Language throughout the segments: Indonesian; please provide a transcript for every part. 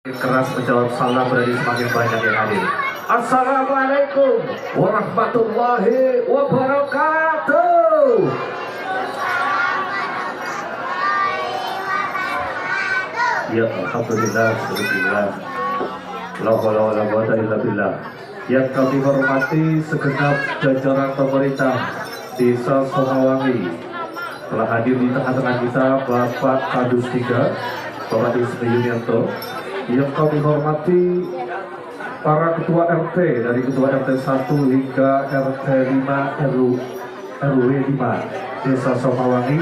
Keras menjawab salam berarti semakin banyak yang hadir. Assalamualaikum warahmatullahi wabarakatuh. Ya alhamdulillah, alhamdulillah. La haula wala quwwata illa billah. Yang kami hormati segenap jajaran pemerintah Desa Somawangi, telah hadir di tengah-tengah kita Bapak Kadus 3, Bapak Ismi Yunianto. Yang kami hormati para ketua RT dari ketua RT 1 hingga RT 5 RW 5 Desa Somawangi.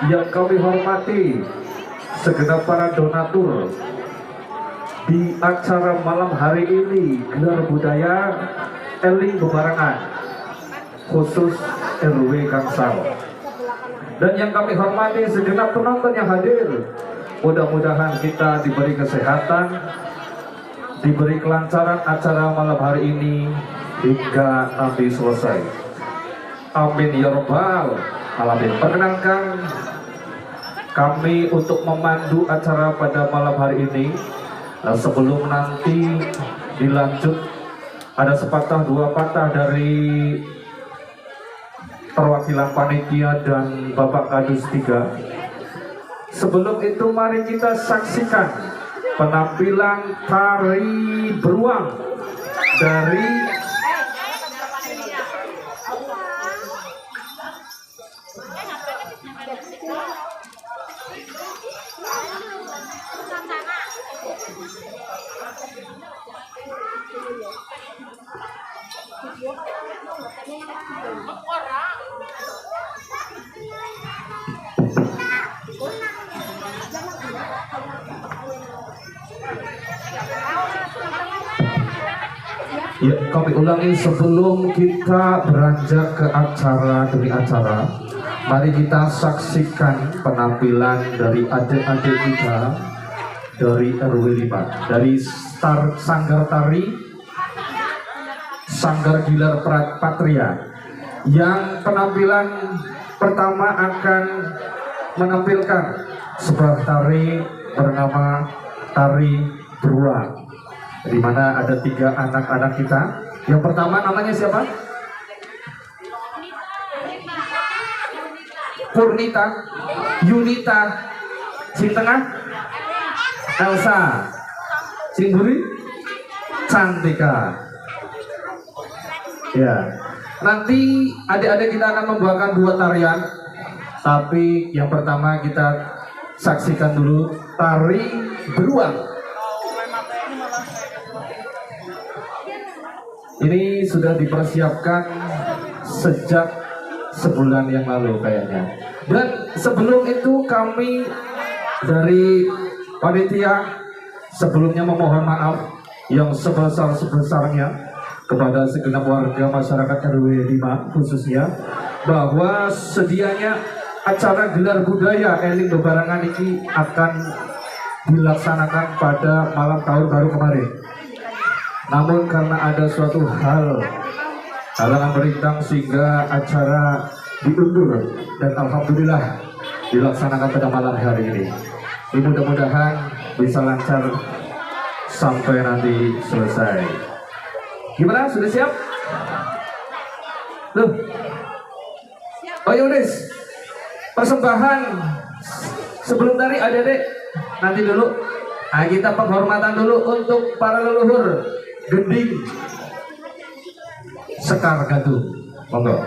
Yang kami hormati segenap para donatur di acara malam hari ini, gelar budaya Eling Bebarengan khusus RW Kangsal. Dan yang kami hormati segenap penonton yang hadir. Mudah-mudahan kita diberi kesehatan, diberi kelancaran acara malam hari ini hingga nanti selesai. Amin ya rabbal alamin. Perkenankan kami untuk memandu acara pada malam hari ini. Sebelum nanti dilanjut, ada sepatah dua patah dari perwakilan panitia dan Bapak Kadus 3. Sebelum itu mari kita saksikan penampilan tari beruang dari ya, kami ulangi sebelum kita beranjak ke acara demi acara, mari kita saksikan penampilan dari adik-adik kita dari RW 5, dari Sanggar Tari Sanggar Gilar Patria, yang penampilan pertama akan menampilkan sebuah tari bernama tari beruang, di mana ada 3 anak-anak kita. Yang pertama namanya siapa? Purnita, Yunita, sing tengah Elsa, sing buri Cantika. Ya, nanti adik-adik kita akan membawakan 2 tarian, tapi yang pertama kita saksikan dulu tari beruang. Ini sudah dipersiapkan sejak sebulan yang lalu kayaknya. Dan sebelum itu kami dari panitia sebelumnya memohon maaf yang sebesar-sebesarnya kepada segenap warga masyarakat RW 5 khususnya, bahwa sedianya acara gelar budaya Eling Bebarengan ini akan dilaksanakan pada malam tahun baru kemarin. Namun karena ada suatu halangan berimbang sehingga acara diundur, dan alhamdulillah dilaksanakan pada malam hari ini. Mudah-mudahan bisa lancar sampai nanti selesai. Gimana? Sudah siap? Loh. Oh Yunis, persembahan sebelum tadi adik-adik nanti dulu. Nah, kita penghormatan dulu untuk para leluhur Gending Sekar Gatu. Monggo.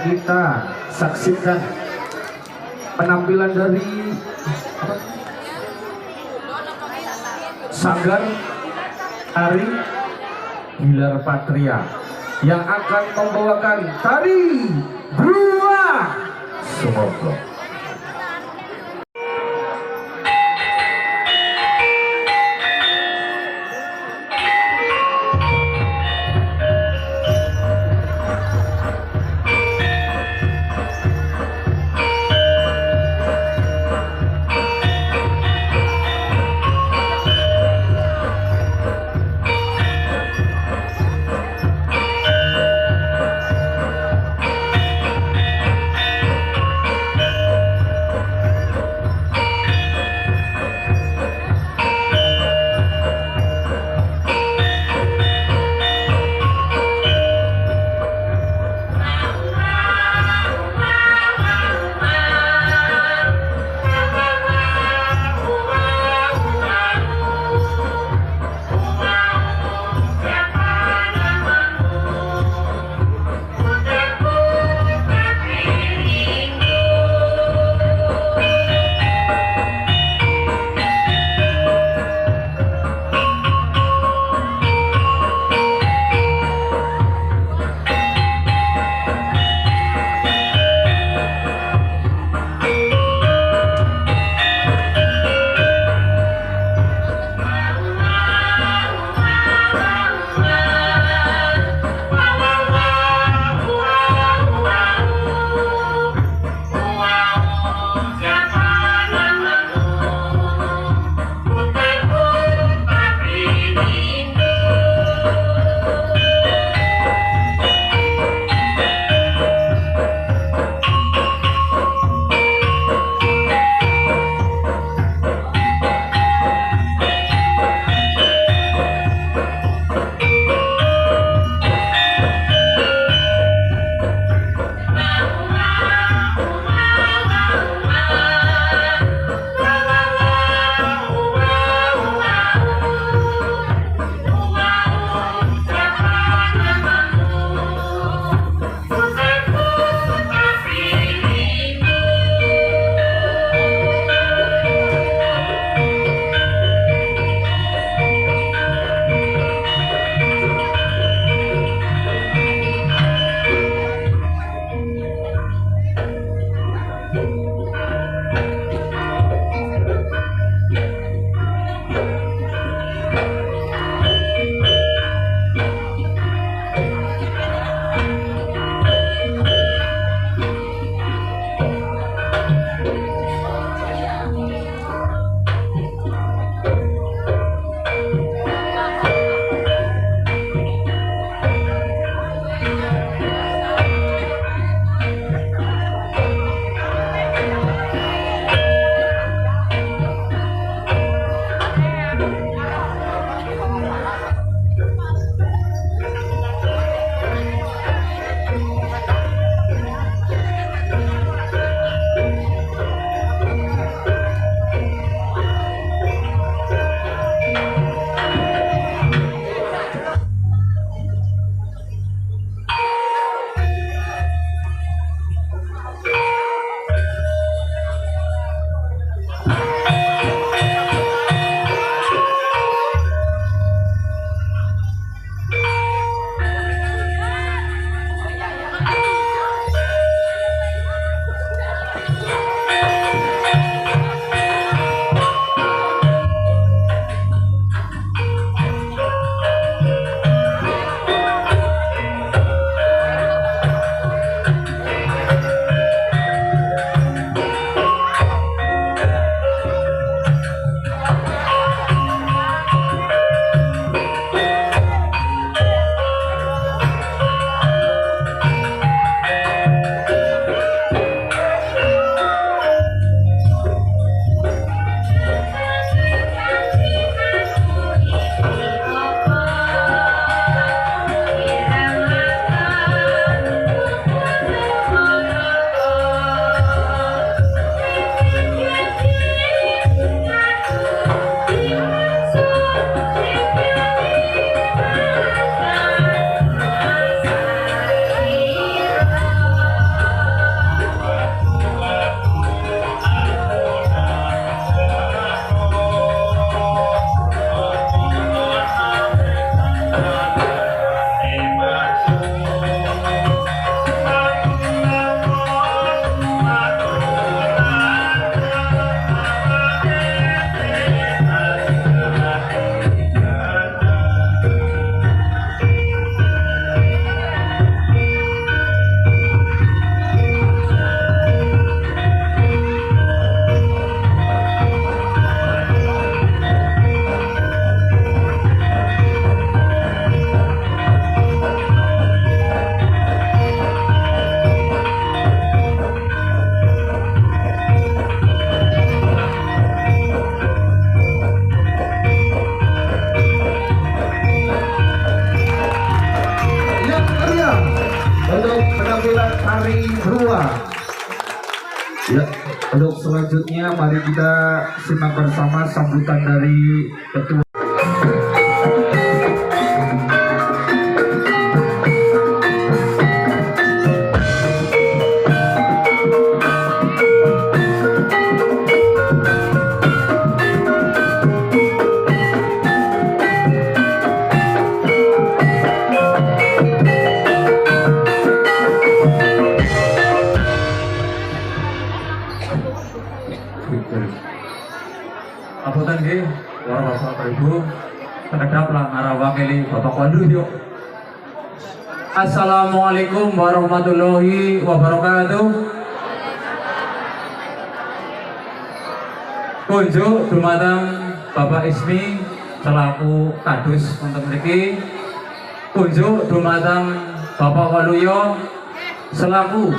kita saksikan penampilan dari Sanggar Tari Gilar Patria yang akan membawakan tari Beruang Sumoko. Ya, untuk selanjutnya mari kita simak bersama sambutan dari Ketua. Apunten nggih, warahmatullahi wabarakatuh. Sekedap lah ngarawakili Bapak Kondu yuk. Assalamualaikum warahmatullahi wabarakatuh. Kunjuk dumateng Bapak Ismi selaku kadus wonten mriki. Kunjuk dumateng Bapak Waluyo selaku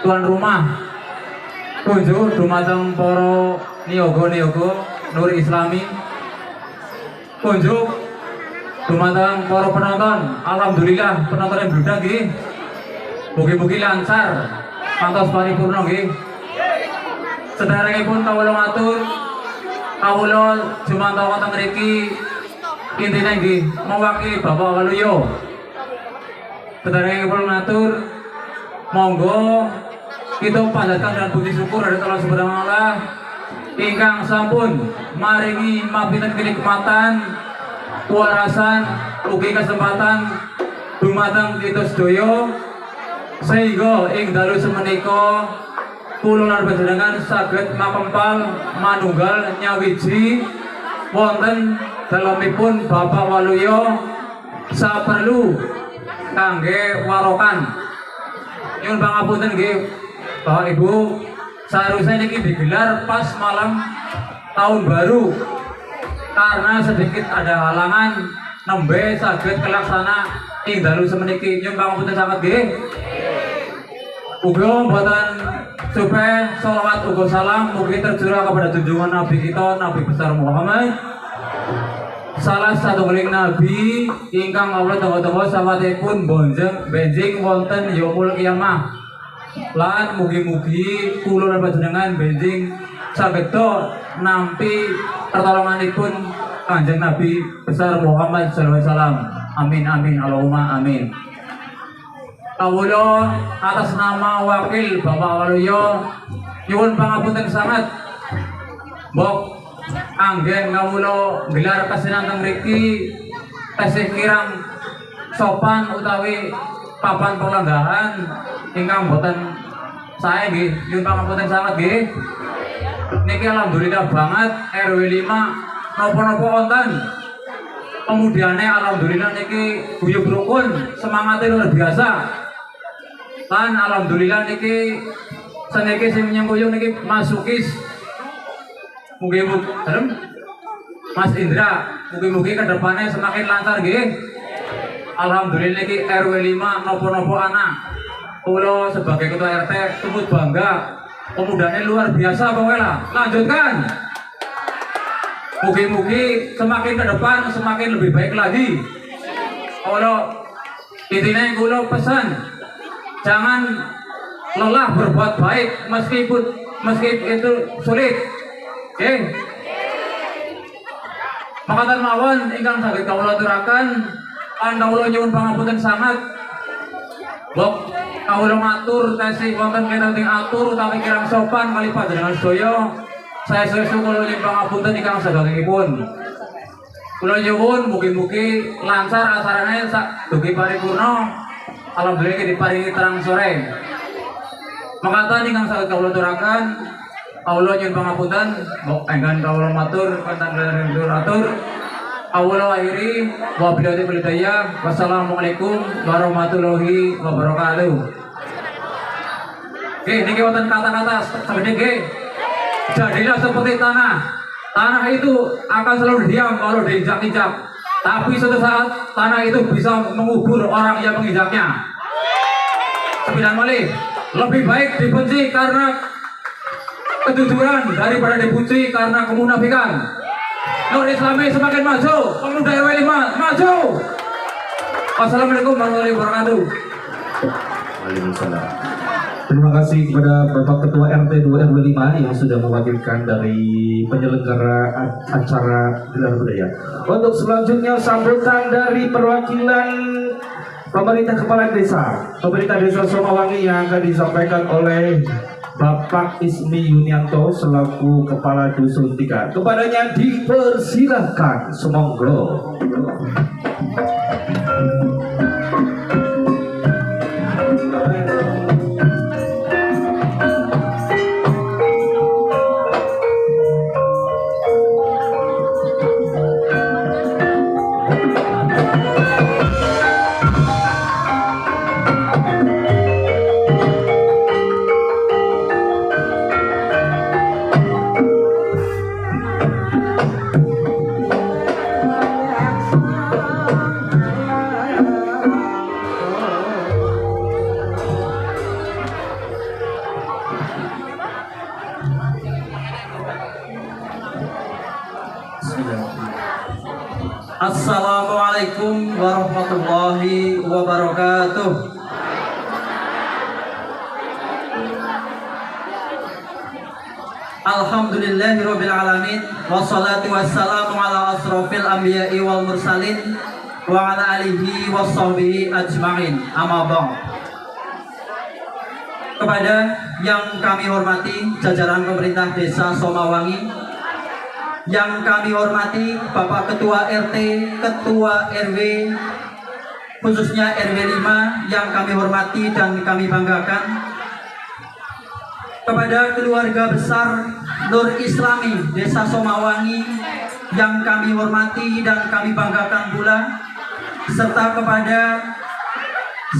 tuan rumah. Kunjuk dumateng para niyoga-niyoga Nur Islami. Kunjuk dumateng para penonton. Alhamdulillah penonton yang bludak nggih. Mugi-mugi lancar kantos paripurna nggih. Sederekipun kawula matur kawula jumanten wonten mriki intine nggih mewakili Bapak Waluyo. Sederekipun matur monggo kita panjatkan dengan puji syukur dari Allah Subhanahu wa taala ingkang sampun maringi mapinten kenikmatan, kewarasan, ugi kesempatan dumateng kita sedaya sehingga ing dalu semenika kula lan panjenengan saged makempal manunggal nyawiji wonten dalemipun Bapak Waluyo saperlu kangge warokan. Nyuwun pangapunten nggih Bapak Ibu, seharusnya ini digelar pas malam tahun baru karena sedikit ada halangan nembe saged kelaksana ing dalu semeniki. Nyuwun pangapunten sanget nggih. Uga mboten supe sholawat uga salam mugi tercurah kepada junjungan Nabi kita Nabi besar Muhammad, salah satu keling Nabi ingkang Allah tengah-tengah sawatipun benjing wonten yaumul kiamah. Lan mugi-mugi kula lan panjenengan benjing sageda nampi pertolonganipun Kanjeng Nabi besar Muhammad sallallahu alaihi wasallam. Amin amin Allahumma amin. Kawula atas nama wakil Bapak Waluyo nyuwun pangapunten sanget. Mbok anggen kawula gelar kasinan teng mriki tasih kirang sopan utawi papan pelanggahan ingkang boten sae nggih. Nyuwun pangapunten sanget nggih. Niki alhamdulillah banget RW 5 napa-napa wonten. Kemudiane alhamdulillah niki guyub rukun, semangatnya luar biasa. Lan alhamdulillah niki seniki sing nyengkuyung niki Mas Sukis. Mugi-mugi Mas Indra, mugi-mugi ke depannya semakin lancar nggih. Alhamdulillah niki RW 5 nopo-nopo anak. Kula sebagai ketua RT tumut bangga. Pemudanya luar biasa pokoknya. Lanjutkan. Mugi-mugi semakin ke depan semakin lebih baik lagi. Kalau intinya kula pesan jangan lelah berbuat baik meski itu sulit. Oke. Makatan mawon ingkang saged kawula aturaken lan kawula nyuwun pangapunten sanget. Bok kawula matur tasih wonten kinten atur utawi kirang sopan kali panjenengan sedaya. Saya sesu kula nyuwun pangapunten ingkang sagengipun. Kula nyuwun mugi-mugi lancar acarane sak dugi paripurna. Alhamdulillah diparingi terang sore. Makatan ingkang saged kawula aturaken kawula nyuwun pangapunten. Bok enggan kawula matur kanthi atur. Kawula akhiri wabillahi hidayah. Wassalamualaikum warahmatullahi wabarakatuh. Oke, niki wonten kata-kata sebenarnya nggih. Jadilah seperti tanah. Tanah itu akan selalu diam kalau diinjak-injak. Tapi suatu saat tanah itu bisa mengubur orang yang menginjaknya. Sembilan malih, lebih baik dibenci karena kejujuran daripada dipuji karena kemunafikan. Nur Islami semakin maju, pemuda RW 5 maju. Wassalamualaikum warahmatullahi wabarakatuh. Waalaikumsalam. Terima kasih kepada Bapak Ketua RT 2 RW 5 yang sudah mewakilkan dari penyelenggara acara gelar budaya. Untuk selanjutnya sambutan dari perwakilan pemerintah kepala desa, pemerintah desa Somawangi yang akan disampaikan oleh Bapak Ismi Yunianto selaku Kepala Dusun 3. Kepadanya dipersilahkan, semonggo. Assalamualaikum warahmatullahi wabarakatuh. Alhamdulillahirabbil alamin wassalatu wassalamu ala asrofil anbiya'i wal mursalin wa ala alihi washabbihi ajma'in. Amma ba'd. Kepada yang kami hormati jajaran pemerintah Desa Somawangi, yang kami hormati Bapak Ketua RT, Ketua RW, khususnya RW 5 yang kami hormati dan kami banggakan, kepada keluarga besar Nur Islami Desa Somawangi yang kami hormati dan kami banggakan pula, serta kepada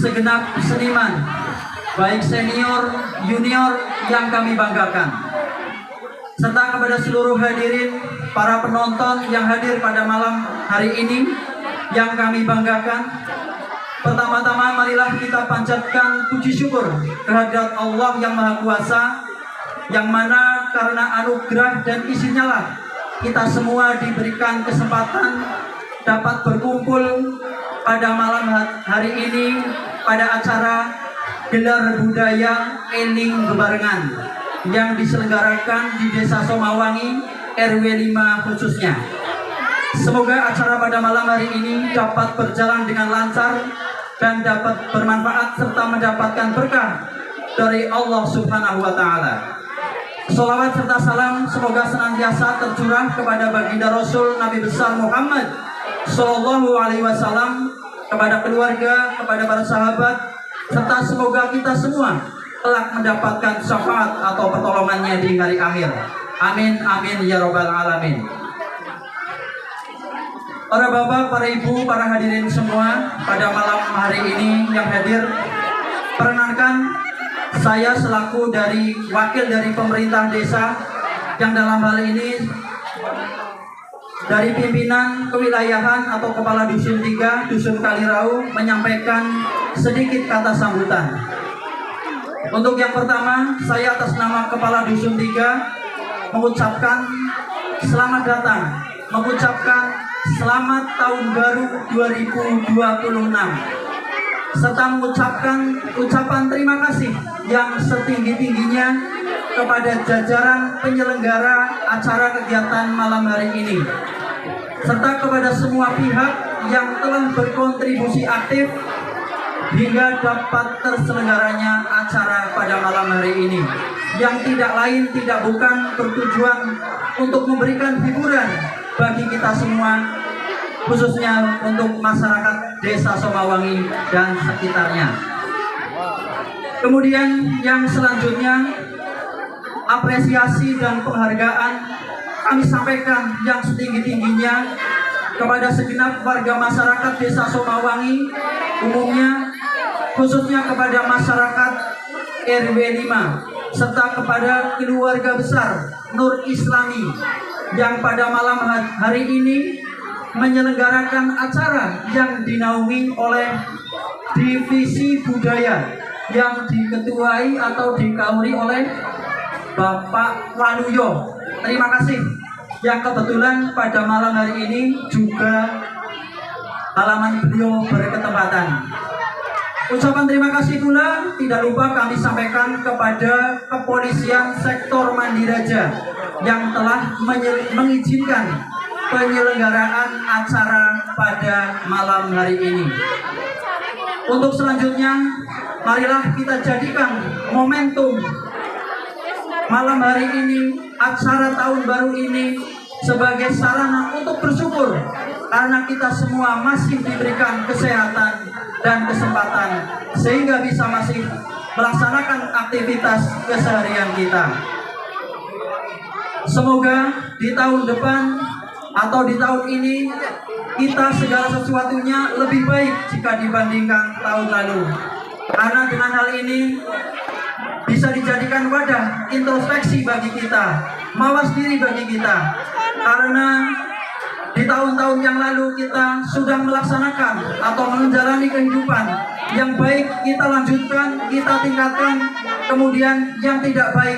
segenap seniman baik senior, junior yang kami banggakan, serta kepada seluruh hadirin para penonton yang hadir pada malam hari ini yang kami banggakan. Pertama-tama marilah kita panjatkan puji syukur kehadirat Allah yang Maha Kuasa, yang mana karena anugerah dan izinnya lah kita semua diberikan kesempatan dapat berkumpul pada malam hari ini pada acara gelar budaya Eling Bebarengan yang diselenggarakan di Desa Somawangi RW 5 khususnya. Semoga acara pada malam hari ini dapat berjalan dengan lancar dan dapat bermanfaat serta mendapatkan berkah dari Allah Subhanahu wa Ta'ala. Sholawat serta salam semoga senantiasa tercurah kepada baginda Rasul Nabi besar Muhammad Sallallahu Alaihi Wasallam, kepada keluarga, kepada para sahabat, serta semoga kita semua kelak mendapatkan syafaat atau pertolongannya di hari akhir. Amin amin ya robbal alamin. Para bapak, para ibu, para hadirin semua pada malam hari ini yang hadir, perkenankan saya selaku wakil dari pemerintah desa yang dalam hal ini dari pimpinan kewilayahan atau kepala dusun 3 dusun Kalirau menyampaikan sedikit kata sambutan. Untuk yang pertama, saya atas nama kepala dusun 3 mengucapkan selamat datang, mengucapkan selamat tahun baru 2026, serta mengucapkan ucapan terima kasih yang setinggi-tingginya kepada jajaran penyelenggara acara kegiatan malam hari ini, serta kepada semua pihak yang telah berkontribusi aktif hingga dapat terselenggaranya acara pada malam hari ini, yang tidak lain tidak bukan bertujuan untuk memberikan hiburan bagi kita semua, khususnya untuk masyarakat Desa Somawangi dan sekitarnya. Kemudian yang selanjutnya, apresiasi dan penghargaan kami sampaikan yang setinggi-tingginya kepada segenap warga masyarakat Desa Somawangi umumnya, khususnya kepada masyarakat RW 5, serta kepada keluarga besar Nur Islami yang pada malam hari ini menyelenggarakan acara yang dinaungi oleh Divisi Budaya yang diketuai atau dikauri oleh Bapak Waluyo. Terima kasih yang kebetulan pada malam hari ini juga halaman beliau berketempatan. Ucapan terima kasih pula tidak lupa kami sampaikan kepada Kepolisian Sektor Mandiraja yang telah mengizinkan penyelenggaraan acara pada malam hari ini. Untuk selanjutnya, marilah kita jadikan momentum malam hari ini, acara tahun baru ini sebagai sarana untuk bersyukur karena kita semua masih diberikan kesehatan dan kesempatan sehingga bisa masih melaksanakan aktivitas keseharian kita. Semoga di tahun depan atau di tahun ini kita segala sesuatunya lebih baik jika dibandingkan tahun lalu. Karena dengan hal ini bisa dijadikan wadah introspeksi bagi kita, mawas diri bagi kita. Karena di tahun-tahun yang lalu kita sudah melaksanakan atau menjalani kehidupan yang baik kita lanjutkan, kita tingkatkan, kemudian yang tidak baik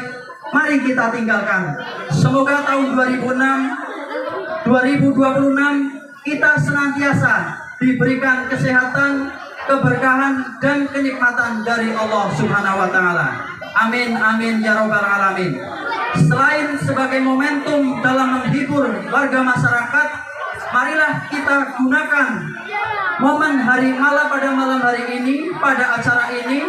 mari kita tinggalkan. Semoga tahun 2026 kita senantiasa diberikan kesehatan, keberkahan dan kenikmatan dari Allah Subhanahu wa taala. Amin amin ya rabbal alamin. Selain sebagai momentum dalam menghibur warga masyarakat, marilah kita gunakan momen hari malam pada malam hari ini, pada acara ini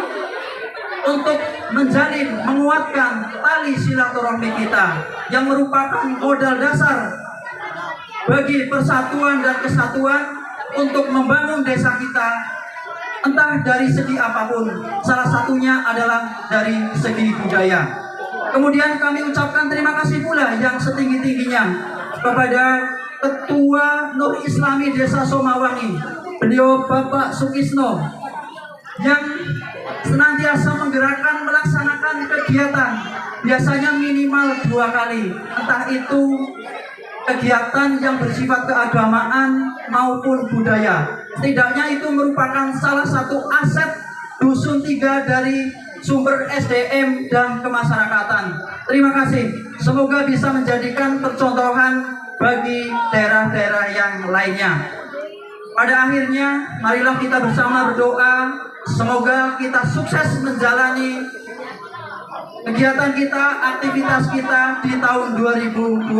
untuk menjalin, menguatkan tali silaturahmi kita yang merupakan modal dasar bagi persatuan dan kesatuan untuk membangun desa kita, entah dari segi apapun. Salah satunya adalah dari segi budaya. Kemudian kami ucapkan terima kasih pula yang setinggi-tingginya kepada Ketua Nur Islami Desa Somawangi, beliau Bapak Sukisno, yang senantiasa menggerakkan melaksanakan kegiatan biasanya minimal 2 kali, entah itu kegiatan yang bersifat keagamaan maupun budaya. Setidaknya itu merupakan salah satu aset Dusun 3 dari sumber SDM dan kemasyarakatan. Terima kasih. Semoga bisa menjadikan percontohan bagi daerah-daerah yang lainnya. Pada akhirnya, marilah kita bersama berdoa. Semoga kita sukses menjalani kegiatan kita, aktivitas kita di tahun 2026.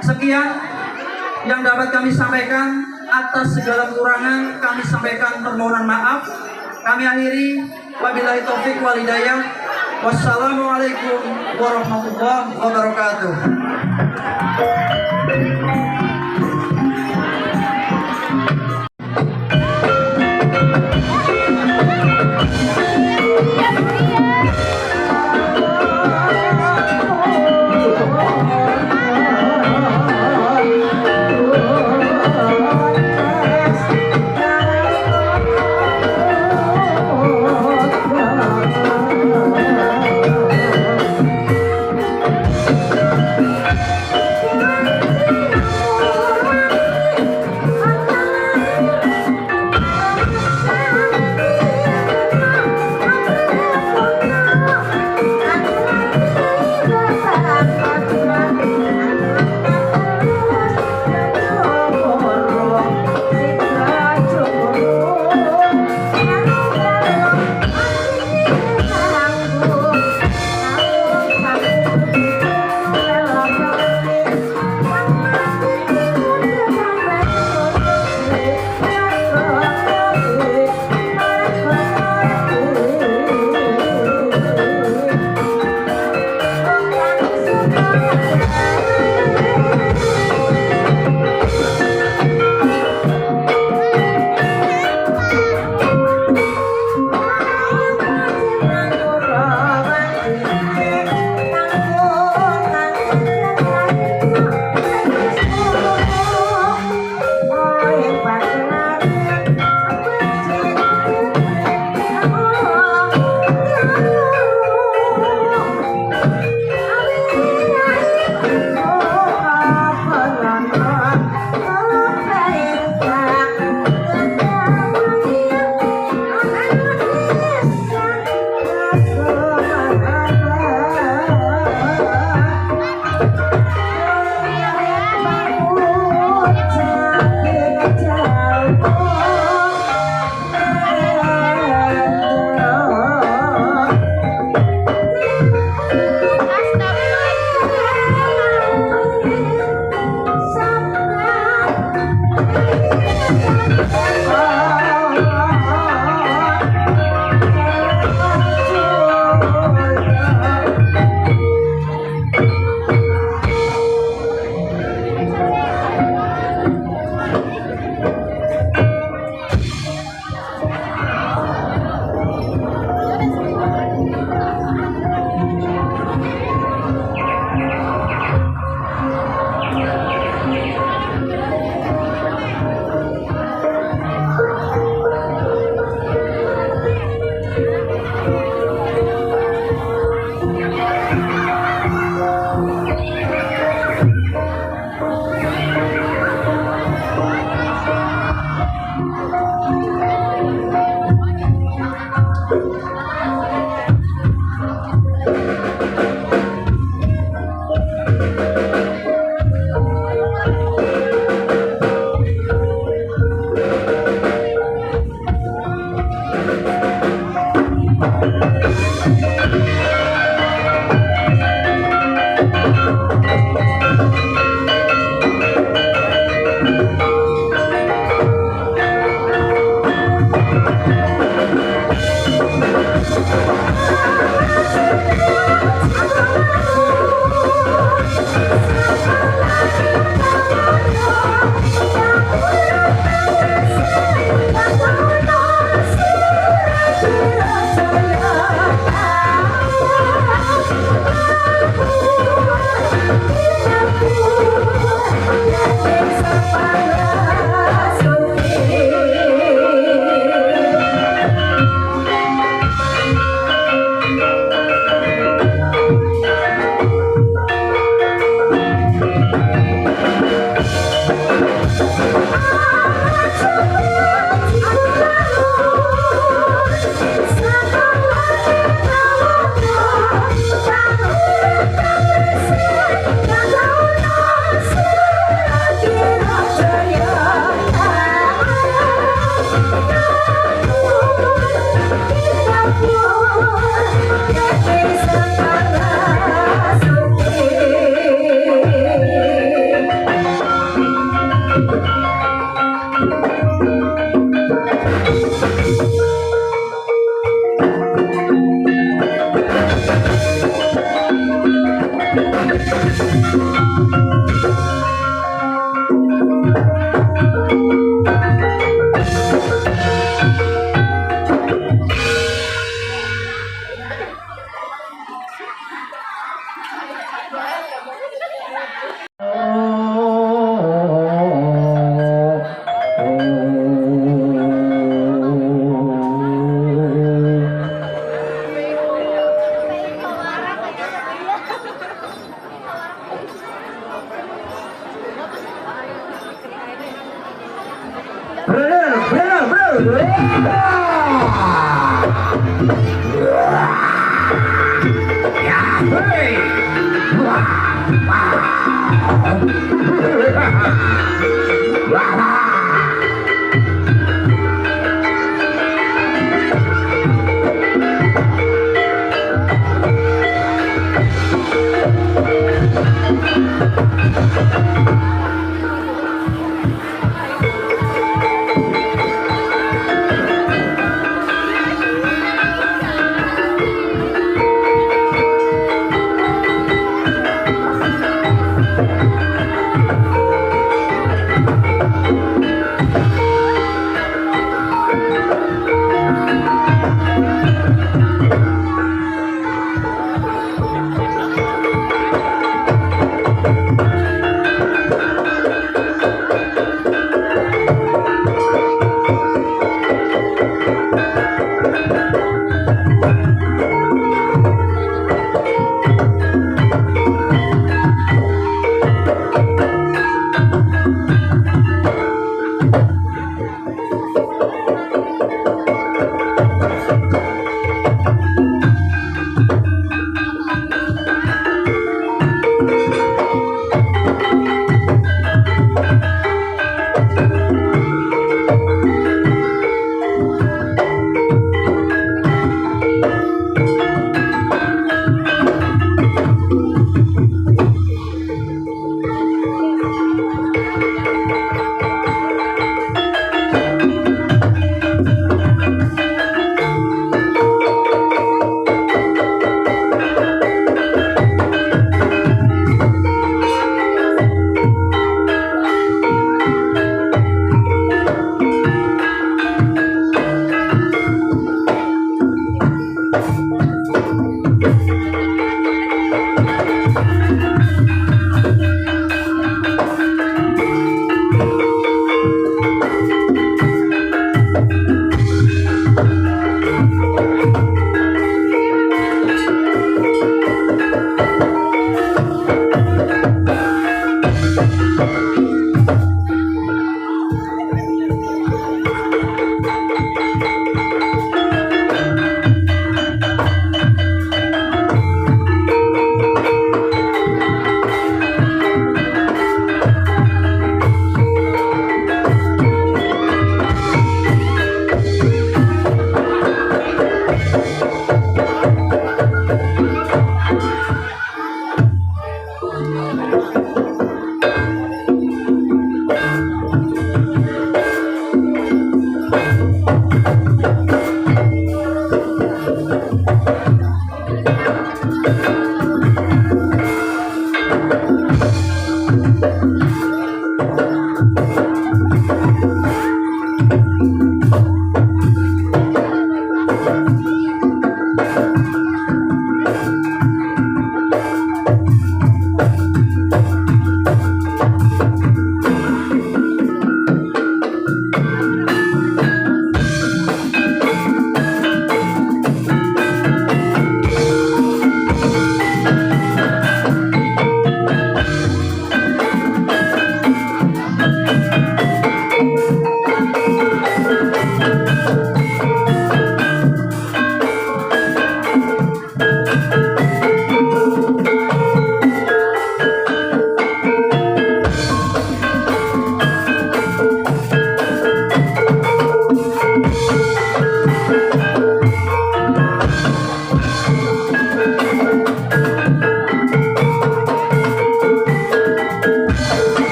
Sekian yang dapat kami sampaikan. Atas segala kekurangan kami sampaikan permohonan maaf. Kami akhiri, wabillahi taufik wal hidayah. Wassalamualaikum warahmatullahi wabarakatuh.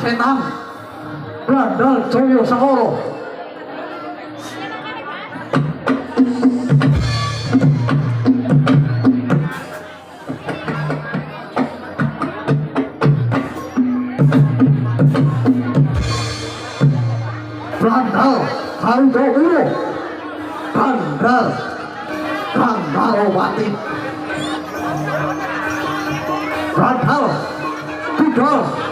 setan Brandal Joyo Sakoro. Brandal Harudo Ulo Brandal Brandalowati Brandal Budal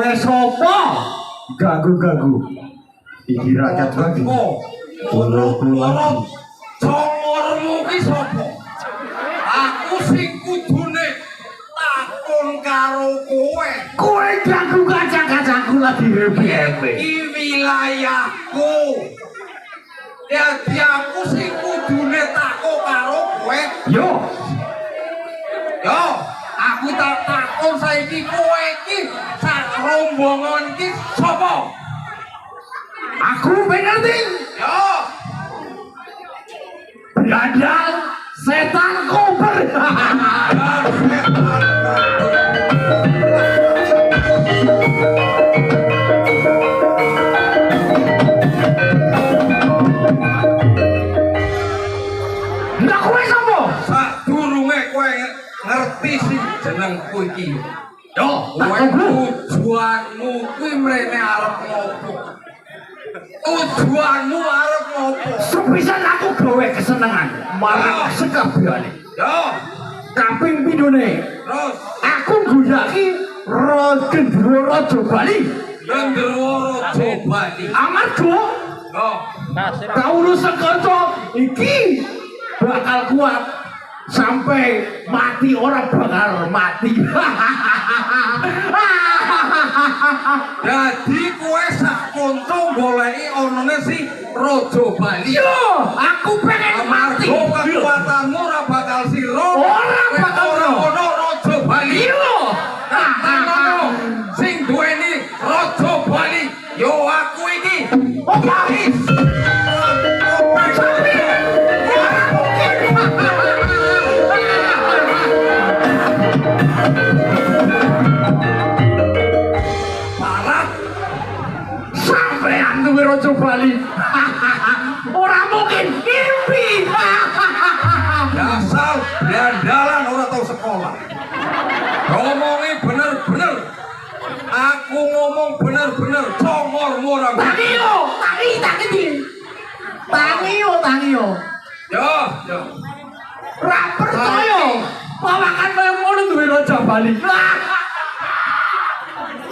Kowe sapa? Gagu-gagu. Iki rakyat lagi. Boloku lagi. Congormu ki sapa? Aku sing kudune takon karo kowe. Kowe gagu kacang-kacangku lagi happy-happy. Iki wilayahku. Dadi aku sing kudune takon karo kowe. Yo, Yo, aku tak takon saiki kowe iki sak rombongan iki sapa? aku pengerti. Yo, Brandal setan kober. Lah kowe sapa? sadurunge kowe ngerti sih jenengku iki. Yo, Kowe tak kober. tujuanmu kuwi mrene arep ngopo? Tujuanmu arep ngopo? Sepisan aku gawe kesenengan marang sekabehane. Yo, Kaping pindhone, terus aku guyaki Gendro Raja Bali. Gendero coba iki. Amarga Yo, kawula sekerta iki bakal kuat sampai mati ora bakal mati. dadi kowe sak konco goleki onone si Raja Bali. Yo, aku pengen mati. Amarga kekuatanmu ora bakal sira. Ora bakal ora sira. ono Raja Bali. Yo, Ngono sing duweni Raja Bali yo aku iki. opo? Parat Sampean duwe Raja Bali. Ora mungkin mimpi. dasar dandalan ora tau sekolah. Ngomongi bener-bener. Aku ngomong bener-bener congormu ora. Tangiyo, tangiyo. Yo, yo. Ra percaya. Pawakan koyo ngono duwe Raja Bali.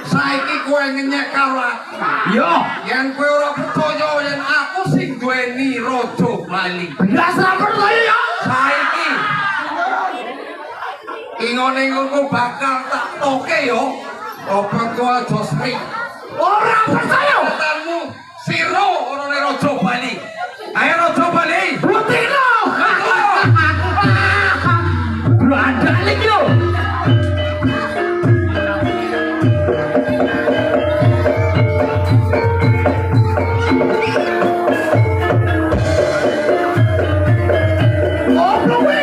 Saiki kowe ngenyek karo aku. Yo, Yen kowe ora percaya yen aku sing duweni Raja Bali. blas ra percaya yo. Saiki ingon-ingonku bakal tak toke yo. Apa kowe aja sri. Ora percaya. Ketanmu sira orane Raja Bali. Ayo Raja Bali. Butino. Brandal iki yo. Opo kuwi?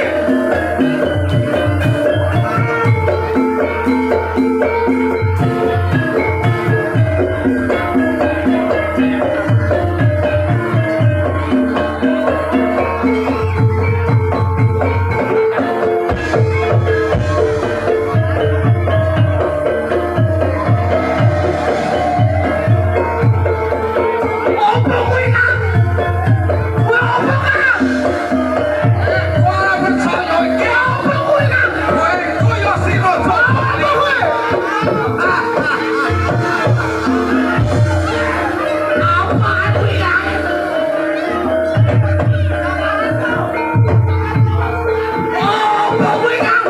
Opo kuwi, Kang? Kuwi opo, Kang? Kowe ora percaya iki. Opo kuwi, Kang? Kowe koyo si Raja Bali. Apaan kuwi, Kang? Opo kuwi, Kang?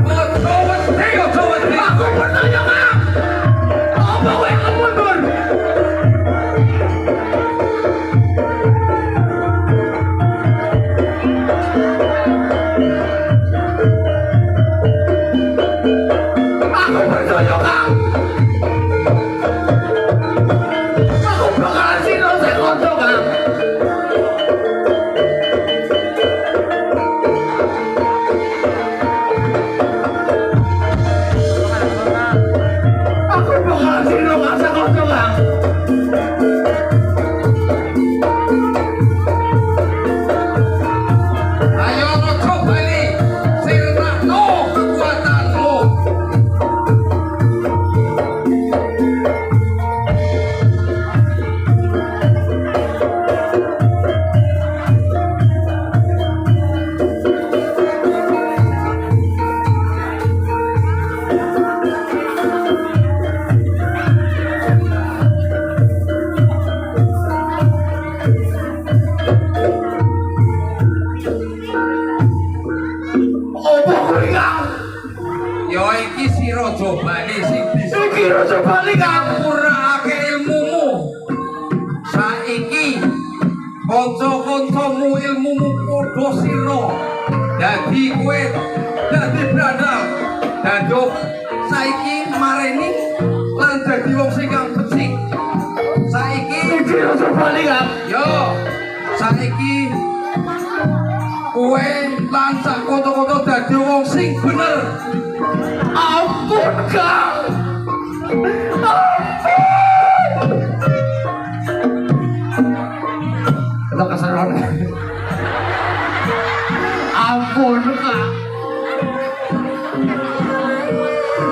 Ojo wedi, ojo wedi. Aku percaya, Kang. Opo kuwi aku mundur? Aku percaya, Kang. Aku bakalan sino sing kondo, Kang. Aku bakalan sino sing kondo, Kang. Ayo Raja Bali, sirnakno kekuatanmu. ojo bali kan. Ngapurake ilmumu. Saiki kanca-kancamu ilmumu padha sira. Dadi kowe dadi brandal. Dadi saiki mareni lan dadi wong sing kang becik. Saiki Iki ojo bali kan. yo saiki kowe lan sak kanca-kanca dadi wong sing bener. Ampun Kang. Kita keseruan. Ampun Kang.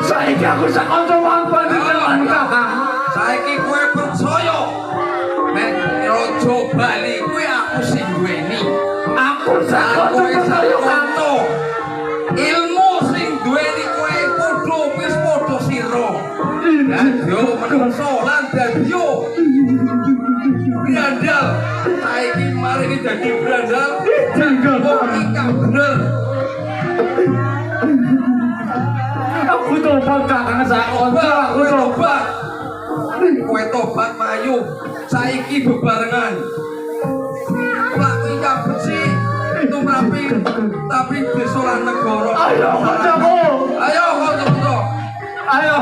Saiki aku sak kanca wong panjenengan Kakang. Saiki kowe percaya nek Raja Bali kuwi aku sing duweni. Aku sak kanca Kowe percaya Kang. kanca. Ilmu sing duweni kowe padha wis padha sira. Dadi menungso lan dadi brandal. Saiki mari iki dadi brandal. Wong ingkang bener. Aku tobat Kakang sak kanca. Aku Kowe tobat. tobat. Kowe tobat mayu. Saiki bebarengan. Laku ingkang becik tumrapi tapi desa lan negara. Ayo kancaku. Ayo kanca-kanca. Ayo.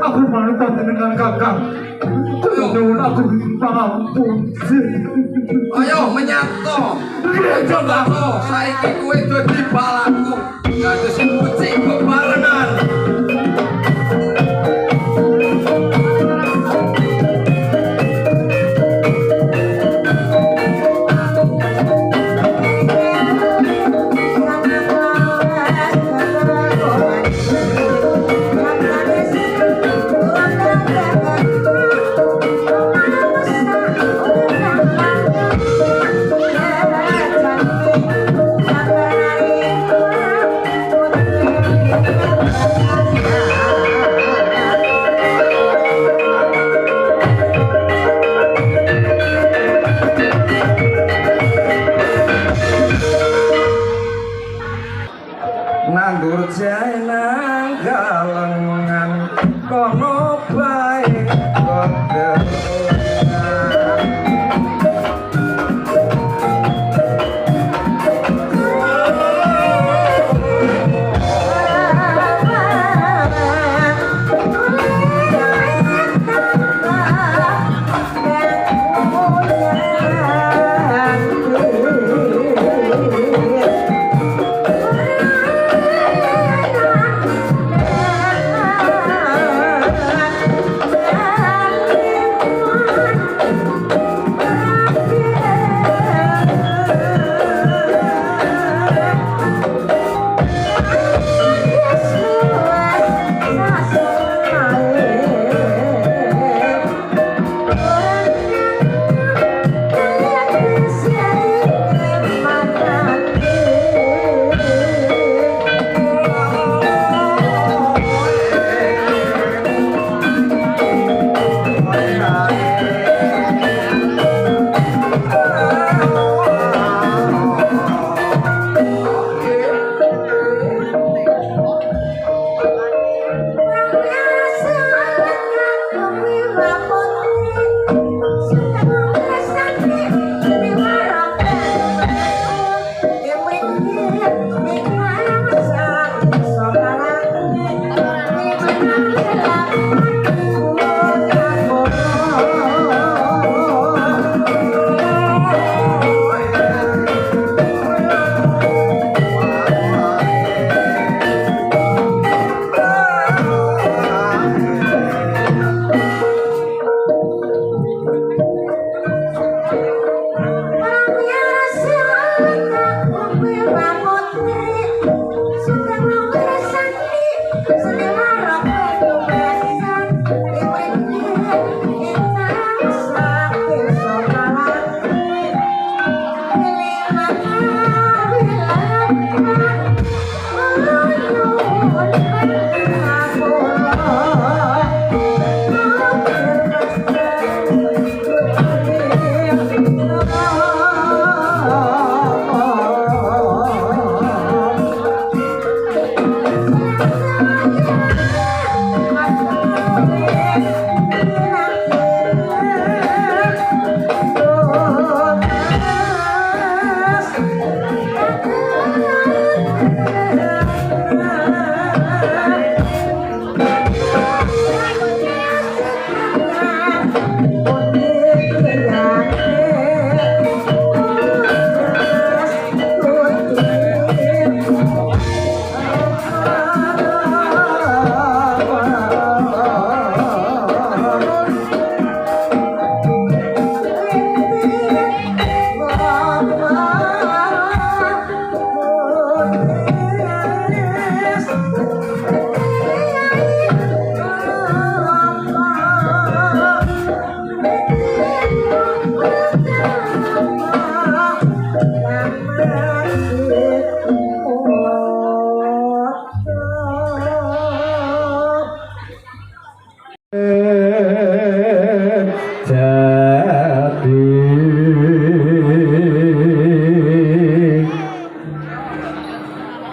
Aku malu dengan Kakang. Nuwun aku pangampun. Ayo menyatu. Coba saiki kowe dadi balaku. Dadi sing becik bebarengan. Nandur jae nang galengan kono bae kodelan.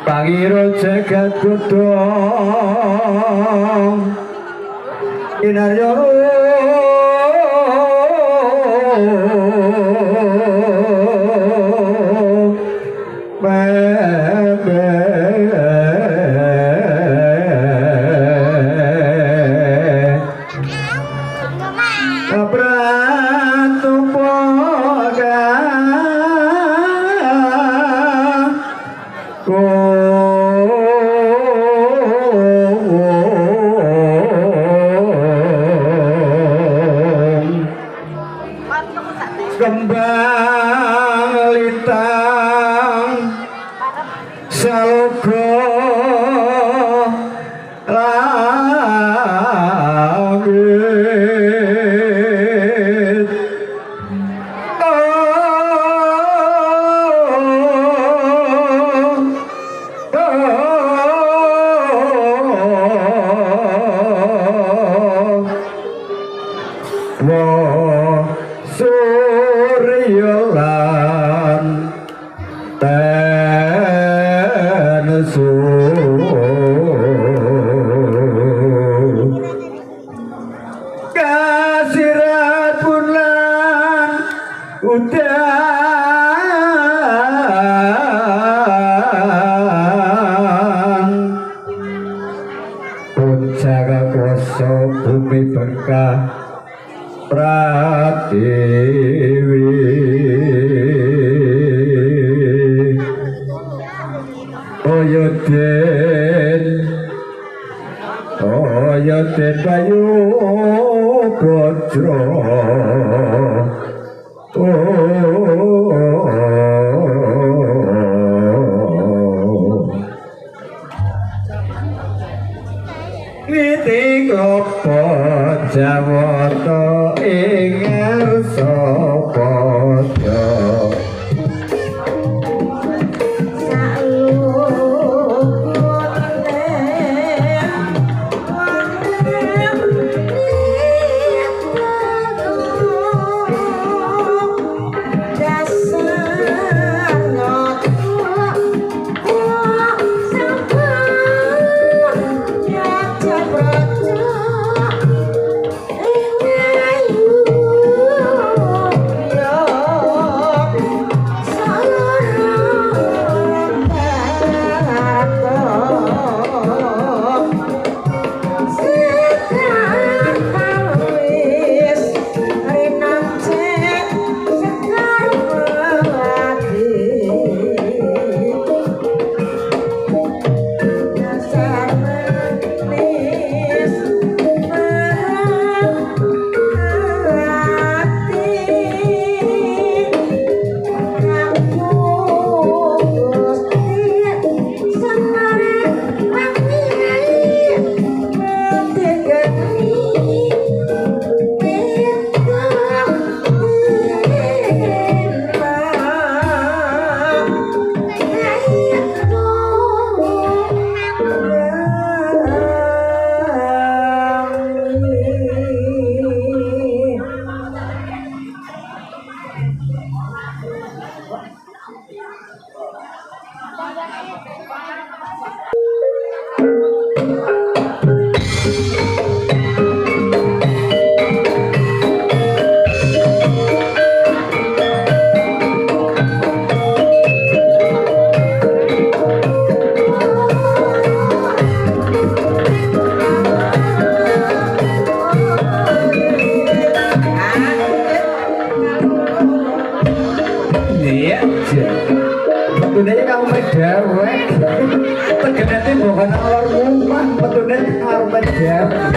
Pangiro jagat kudong Inaryoro kembang litang salogo langit suryolan tenesu kasirat bulan udan punjaga koso bumi berkah Pratiwi Oyoden Bayu Bodro Witikapa Jawata ing ngarsa padha Betulnya kamu medawek tegenetnya bukan awal rumah betulnya kamu medawek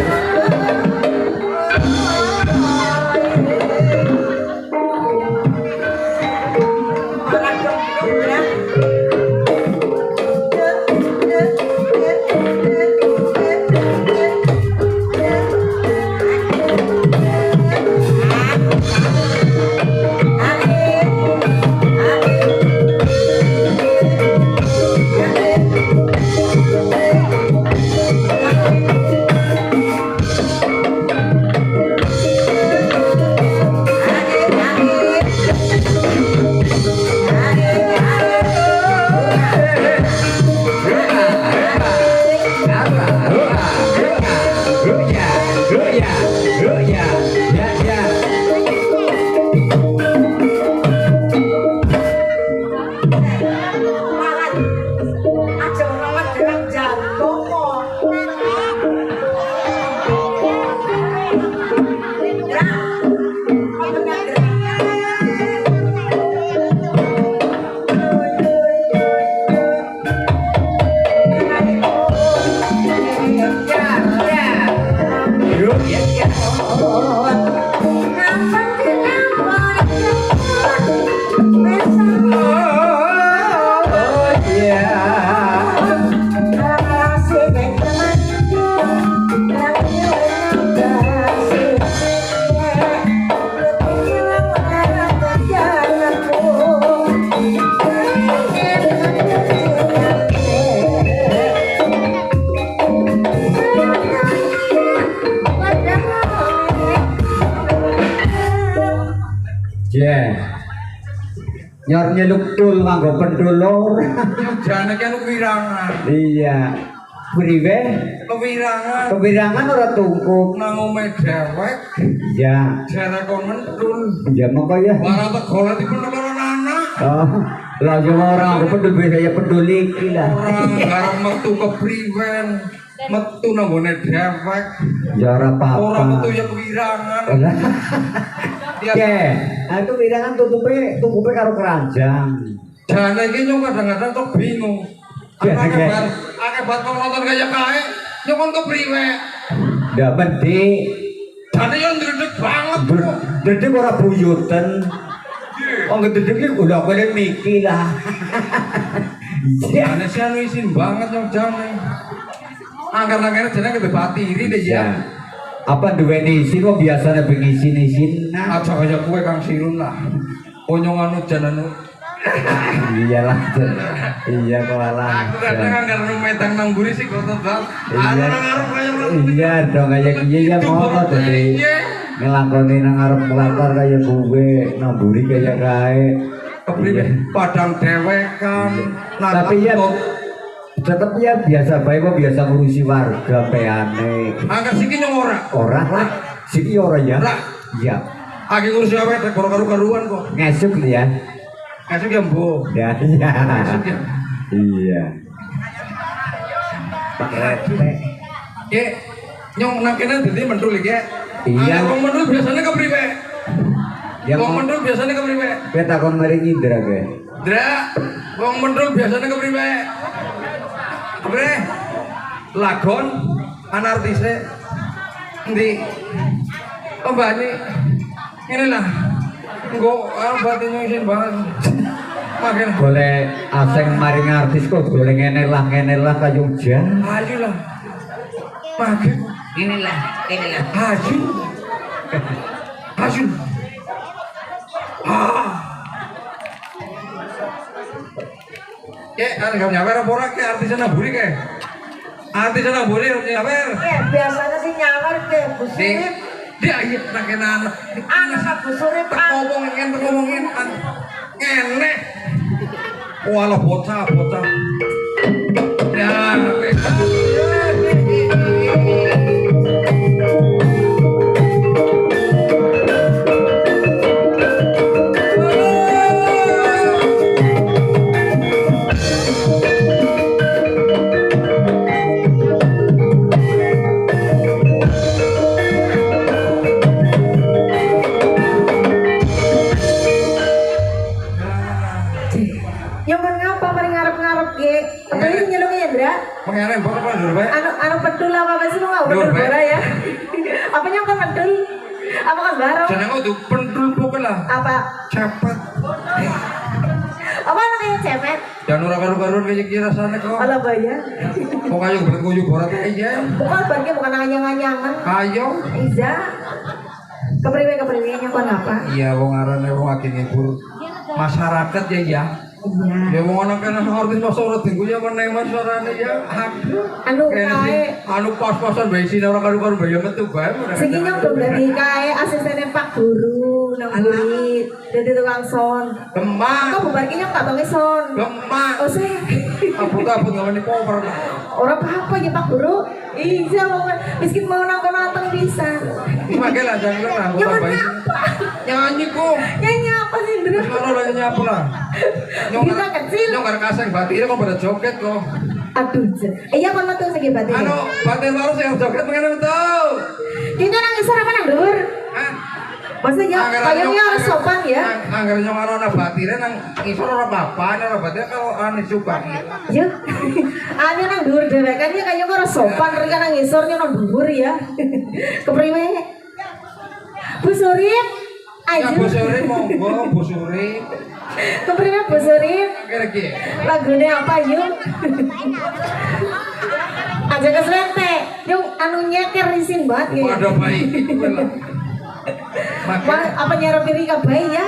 Nyor nyeluk tul nganggo pendulur. Jane ki anu kewirangan. Iya. Priwe? Kewirangan Kewirangan ora tungkuk. nang omahe dhewek. Ya. Jare kon mentul. Ya mongko ya. Ora tegolan dipendul karo anak. Oh, lah yo ora nganggo pendul bisa ya pendul iki lah. Ora garap metu kepriwen. Metu nang gone dhewek. Ya ora Ora apa-apa. metu ya kewirangan. Lah. Ya Ke, aku wirangan tutupe karo keranjang. jane iki nyong kadang-kadang tok bingung. Ya, oke. Akibat kok nonton kaya kae, nyong kon kepriwe. Ndak mesti Jane yo ndredeg banget kok. dedek ora buyuten. Oh ngededek iki udah kene mikir lah. Iya. Jane sih anu isin banget nyong jane. Angker-angker jane gede batiri deh ya. Apa duweni isin kok biasane ben isin-isin. Aja kaya kowe Kang Sirun lah. Konyong anu jan anu. Iyalah. Iya kok alah. Aku kadang angker anu metang nang mburi sih kotot banget. Anu nang arep kaya Iya dong kayak iya ya ngono dadi. Ngelakoni nang arep ngelakar kaya gue, namburi kaya kae. kepriwe padang dewekan. Tapi ya tetep ya biasa bae kok biasa ngurusi warga peane. Angker siki nyong ora. Ora, siki ora ya. Ora. Iya. Aki ngurus awake tek karu-karuan kok. Ngesuk ya. Esuk ya mbok. Ya iya. Iya. Pak Rete. Ki nyong nang kene dadi mentul iki. Iya. Wong mentul biasane kepriwe? Ya Wong mau mentul biasane kepriwe? kowe takon mari Indra kowe. Dra, wong mentul biasane kepriwe? Kepriwe? Lagon ana artise endi? Oh bani. Ini lah. Engko batin nyong isin banget. Makin Boleh asing maring artis kok boleh ngene lah kayung jan. ayo lah. Makin Inilah. Haju. Haju. Kan gak nyawer apa ora ke artisan naburi ke? Artisan naburi nyawer. Ya, biasanya sih nyawar ke Bu Di Surip. dia iya nak kena Anak Bu Surip ngomongin enek. Walah bocah. Ya, Yang kan ngapa mari ngarep-ngarep ge. Kemarin nyelungi ya, Ndra? pengen mbok apa dulu bae? Anu pedul apa sih mau Dur, pedul Pak. bora ya? Apa yang kan pedul? Apa kan barong? Jeneng kudu pentul pokok lah. Apa? Cepet. Apa namanya cepet? Jangan ora-karuan kayak kira rasane kok. Ala bayar. Kok kayu berat kuyu borat aja. Bukan pergi bukan anyang-anyangan. Ayo. Iza. Kepriwe yang kan apa? Iya wong arane wong akeh ngibur masyarakat ya ya. Iya. Ya wong ana kena artis masyarakat dinggo ya meneh masarane ya. Aduh. Anu Kene sih, kae anu pas-pasan bae sini ora karu-karu bae metu bae. sing nyong dong dadi kae asistene Pak Guru nang buri. Dadi tukang son. Gemak, Kok bubar ki nyong tak tongi son. gemak. Oh sih. Abut-abut ngawani power. Ora apa-apa ya Pak Guru. Iya mau miskin mau nonton bisa. Iki lah jangan lah Ya bukan bae. kenapa? Nyanyi kok. Nyanyi apa sih Ndra? Kalau nyanyi apa lah? Kita kecil. Nyong karek kaseng batir kok pada joget kok. Aduh, iya kon metu sing batin. Anu, batir baru sing joget pengen tau. Kita nang isor apa nang dhuwur? Hah? Maksudnya kayaknya harus sopan ya. Angger nyong ana batire nang isor ora apa-apa, ora batir kalau anu suka. Ya. Ane nang dhuwur dhewe kan ya kayaknya harus sopan rek nang isor nang dhuwur ya. Kepriwe? Bu Surip. Ya Ayo. Bu Suri monggo Bu Suri. Kepriwe Bu Surip? Kira-kira. Lagune apa yuk? Aja keslente. Yung anu nyeker isin banget ya. Ada baik. Wah, apa nyerap diri ka bayi ya?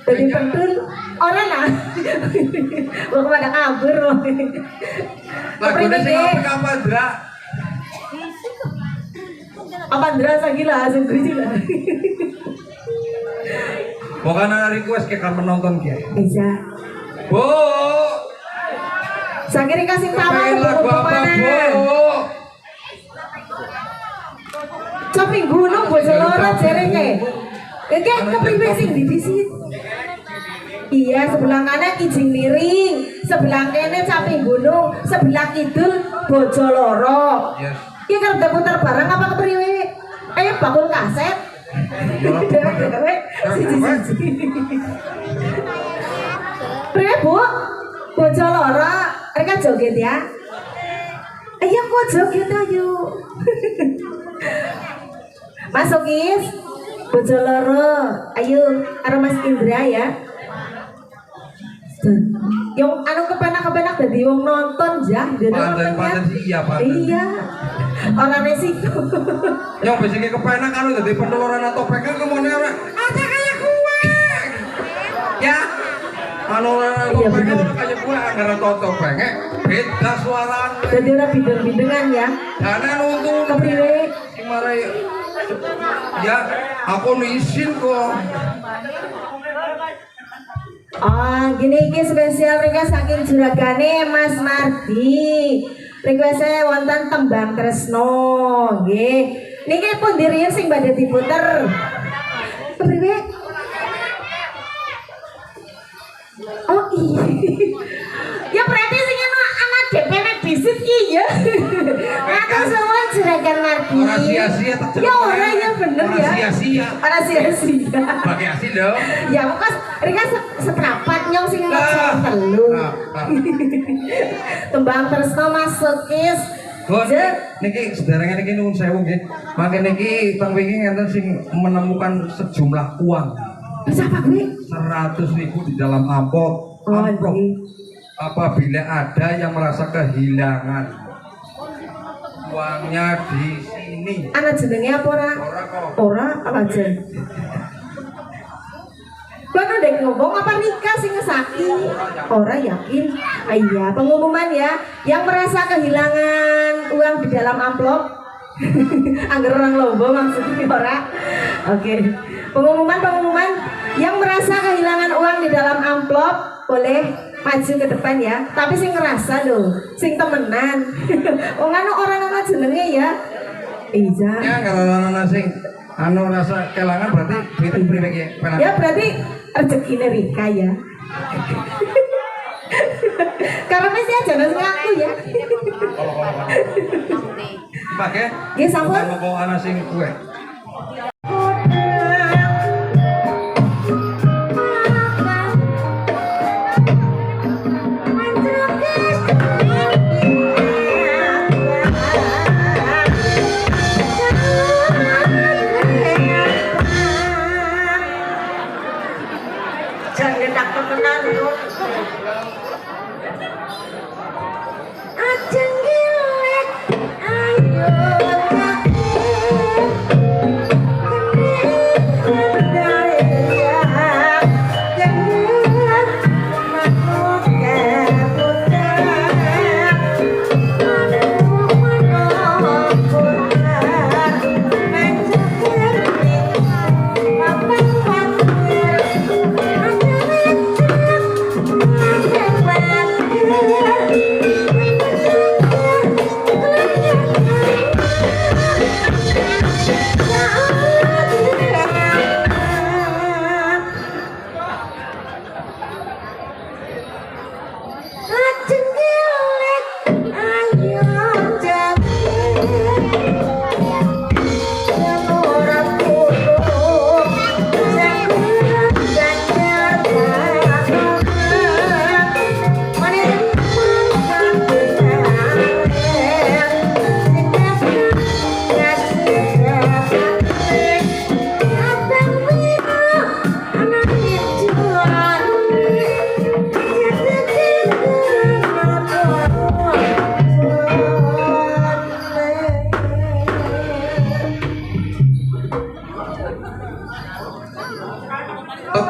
Jadi pentul orang lah. Lu kepada kabur loh. Lagune sing apik apa, Dra? Apa Ndra lagi lah asal gue juga. Bukan ada request ke kan menonton kia. Bisa. Bu, Sakit kasih tahu pengen lagu apa bu? Caping gunung Bojoloro jerenge. Iki kepriwe sing di sini? Iya, sebelah kanan Kijing Miring, sebelah kene Caping Gunung, sebelah kidul Bojoloro. Yes. Iki kerep putar barang apa kepriwe? Ayo bakul kaset. Priwe Bu? Bojoloro, mereka joget ya. Ayo kok joget ayo. Masuk Is. Bojoloro, ayo karo Mas Indra ya. Yang anu kepenak dari wong nonton ya, dari Paten iya paten. Iya. Orang resiko. Yang biasanya kepenak kan udah di penularan atau pekan kemudian ada kayak gue. Ya. Penularan atau pekan udah kayak gue karena toto pengen beda suaranya. Jadi orang bideng-bidengan ya. Karena untuk Kepriwe? gimana ya? Aku izin kok. Oh, gini iki spesial request saking juragane Mas Mardi. Requestnya wonten tembang Tresno, nggih. Niki pun diriyen sing badhe diputer. Kepriwe? Oh iya. Ya berarti sing anak DPW bisit ki ya. Ngatur semua juragan Mardi. Orang sia-sia tak Ya ora ya bener ya. Orang sia-sia. Ora sia-sia. Pakai asin dong. Ya kok rika seprapat nyong sing ngajak telu. Tembang Tresno masuk Is. Gon, niki sederenge niki nuwun sewu nggih. Mangke niki teng wingi ngenten sing menemukan sejumlah uang. Siapa gue? 100.000 di dalam amplop. Oh, iya. Apabila ada yang merasa kehilangan uangnya di sini. Anak jenenge apa ora? Ora kok. Ora apa jen? Kan udah ngomong apa nikah sing ngesaki? Ora yakin. Ah, iya, pengumuman ya. Yang merasa kehilangan uang di dalam amplop. Angger orang Lombok maksudnya ora. Oke. Pengumuman yang merasa kehilangan uang di dalam amplop boleh maju ke depan ya. Tapi sing ngerasa loh, sing temenan. Wong anu orang jenenge ya. Iya. Ya kalau ana sing anu rasa kelangan berarti duit priwe ki? Ya berarti rezekine Rika ya. Karena mesti aja nang ngaku ya. Pakai? Nggih sampun. Kok ana sing kuwe. Jangan tak terkenal loh. Ajeng gilek, ayo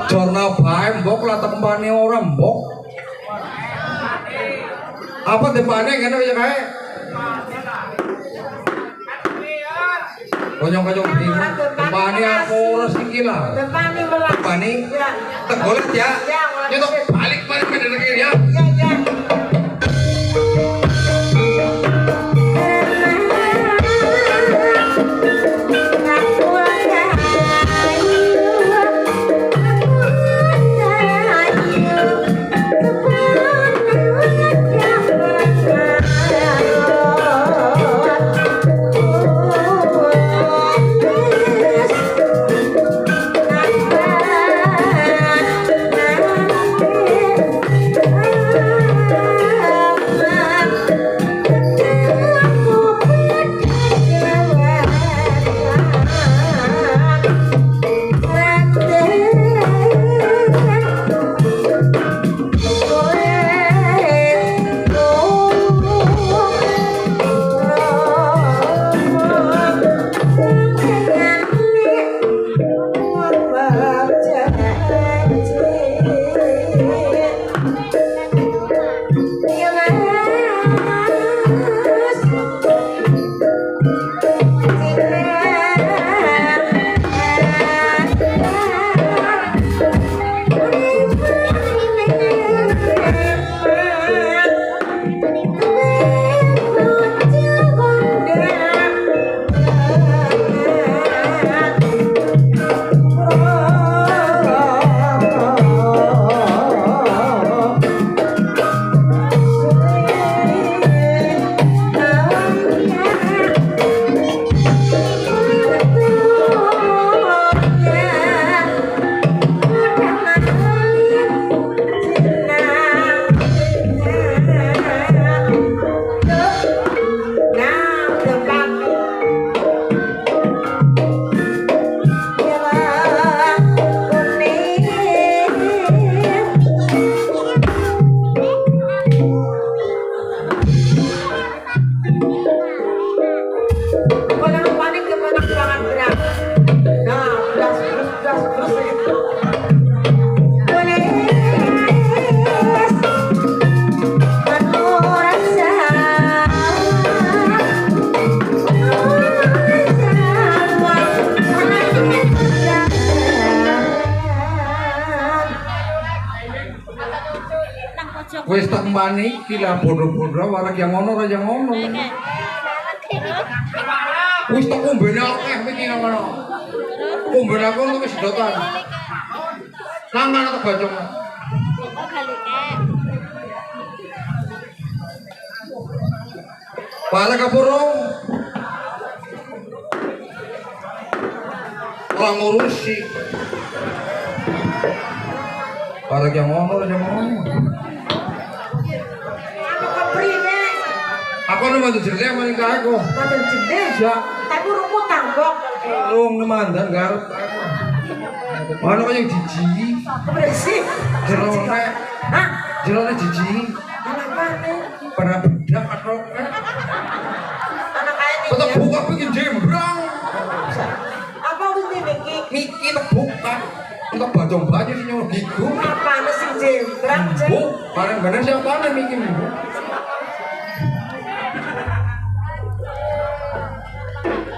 Jorna bae mbok lah tempane ora mbok. Apa tempane ngene ya kae? Konyong-konyong bingung. Tepani aku urus iki lah. Tepani melas. Tepani. Ya. Tegolet ya. Ya, melas. Nyetok balik ke negeri ya. Ya, ya. Wis tak mbani kila bodoh-bodoh warak yang ngono ra yang ngono. Wis tak ombene akeh iki ngono. Ombene aku untuk sedotan. Nang mana tak bacong. Para kapuro. Orang ngurusi. Para yang ngono ra yang ngono. Aku nu mantu jerde maning ka aku. Mantu jerde? Ya. Tapi rumput tanggok. Lu mandan garep aku. Mana kok yang jiji? Bersih. Jerone. Hah? Jerone jiji. Anak mana? Pada bedak atau Anak kaya nih tetep ya? buka bikin jembrang. Apa ini Miki? Miki tetep buka. Untuk bajong-bajong sih nyuruh gitu. Apa sih jembrang? Bu, bareng bener siapa nih Miki?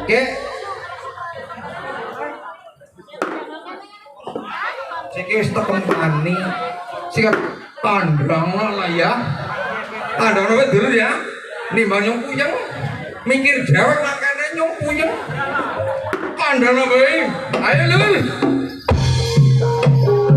Oke. Siki wis tekempani. Sing tandang lah ya. Tandang wae dulu ya. Nimbang nyong puyeng. Mikir dewek makane nyong puyeng. Tandang wae. Ayo lur. Thank you.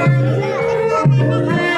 Thank you.